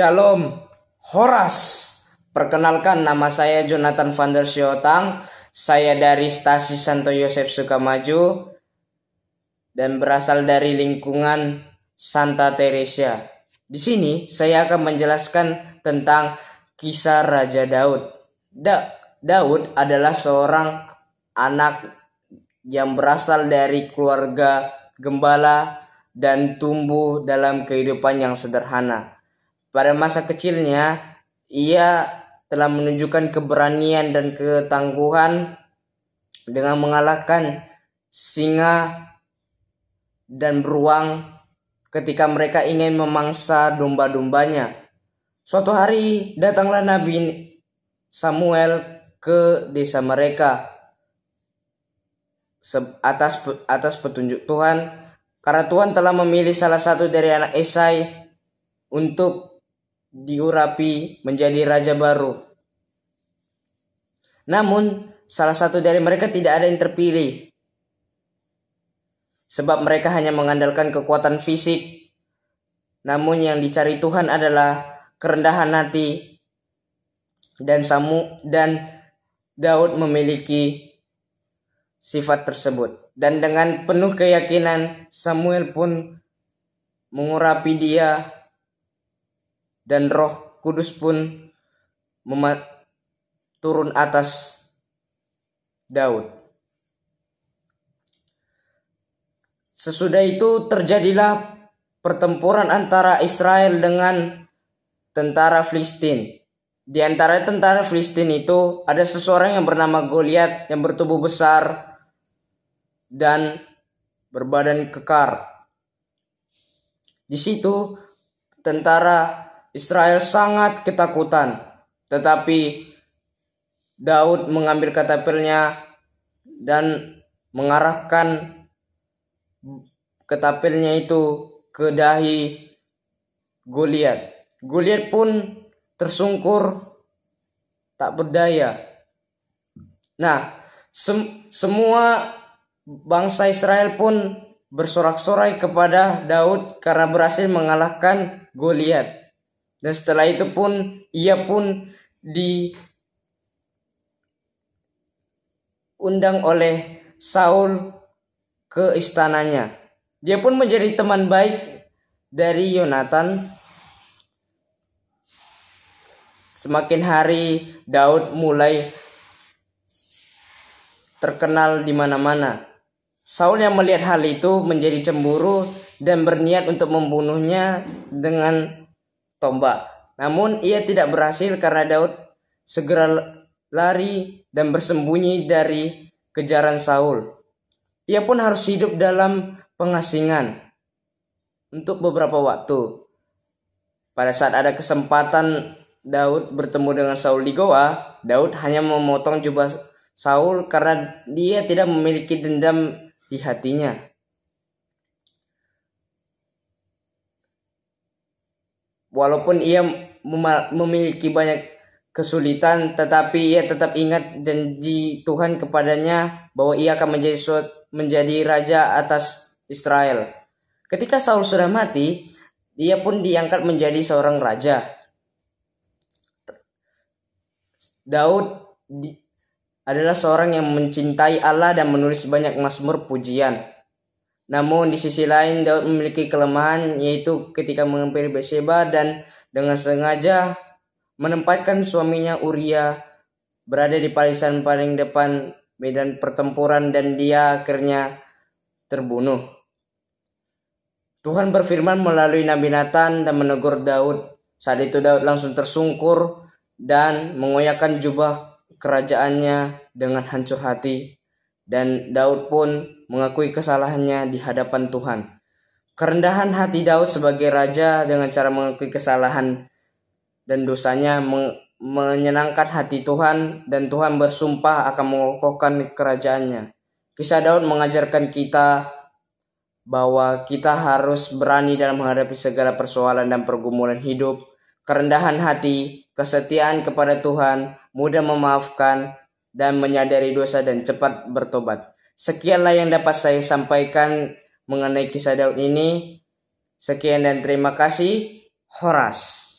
Shalom, Horas. Perkenalkan, nama saya Jonathan van der Siotang. Saya dari Stasi Santo Yosef Sukamaju dan berasal dari lingkungan Santa Teresa. Di sini saya akan menjelaskan tentang kisah Raja Daud. Daud adalah seorang anak yang berasal dari keluarga gembala dan tumbuh dalam kehidupan yang sederhana. Pada masa kecilnya, ia telah menunjukkan keberanian dan ketangguhan dengan mengalahkan singa dan beruang ketika mereka ingin memangsa domba-dombanya. Suatu hari datanglah Nabi Samuel ke desa mereka atas petunjuk Tuhan, karena Tuhan telah memilih salah satu dari anak Yesai untuk diurapi menjadi raja baru. Namun salah satu dari mereka tidak ada yang terpilih, sebab mereka hanya mengandalkan kekuatan fisik. Namun yang dicari Tuhan adalah kerendahan hati, dan Daud memiliki sifat tersebut. Dan dengan penuh keyakinan Samuel pun mengurapi dia, dan Roh Kudus pun turun atas Daud. Sesudah itu terjadilah pertempuran antara Israel dengan tentara Filistin. Di antara tentara Filistin itu ada seseorang yang bernama Goliat yang bertubuh besar dan berbadan kekar. Di situ tentara Israel sangat ketakutan, tetapi Daud mengambil katapelnya dan mengarahkan katapelnya itu ke dahi Goliat. Goliat pun tersungkur tak berdaya. Nah, semua bangsa Israel pun bersorak-sorai kepada Daud karena berhasil mengalahkan Goliat. Dan setelah itu pun ia pun diundang oleh Saul ke istananya. Dia pun menjadi teman baik dari Yonatan. Semakin hari Daud mulai terkenal di mana-mana. Saul yang melihat hal itu menjadi cemburu dan berniat untuk membunuhnya dengan tombak. Namun ia tidak berhasil karena Daud segera lari dan bersembunyi dari kejaran Saul. Ia pun harus hidup dalam pengasingan untuk beberapa waktu. Pada saat ada kesempatan Daud bertemu dengan Saul di goa, Daud hanya memotong jubah Saul karena dia tidak memiliki dendam di hatinya. Walaupun ia memiliki banyak kesulitan, tetapi ia tetap ingat janji Tuhan kepadanya bahwa ia akan menjadi raja atas Israel. Ketika Saul sudah mati, dia pun diangkat menjadi seorang raja. Daud adalah seorang yang mencintai Allah dan menulis banyak mazmur pujian. Namun di sisi lain Daud memiliki kelemahan, yaitu ketika menghampiri Bathsheba dan dengan sengaja menempatkan suaminya Uria berada di barisan paling depan medan pertempuran dan dia akhirnya terbunuh. Tuhan berfirman melalui Nabi Nathan dan menegur Daud. Saat itu Daud langsung tersungkur dan mengoyakkan jubah kerajaannya dengan hancur hati. Dan Daud pun mengakui kesalahannya di hadapan Tuhan. Kerendahan hati Daud sebagai raja dengan cara mengakui kesalahan dan dosanya menyenangkan hati Tuhan, dan Tuhan bersumpah akan mengokohkan kerajaannya. Kisah Daud mengajarkan kita bahwa kita harus berani dalam menghadapi segala persoalan dan pergumulan hidup. Kerendahan hati, kesetiaan kepada Tuhan, mudah memaafkan dan menyadari dosa dan cepat bertobat. Sekianlah yang dapat saya sampaikan mengenai kisah Daud ini. Sekian dan terima kasih. Horas.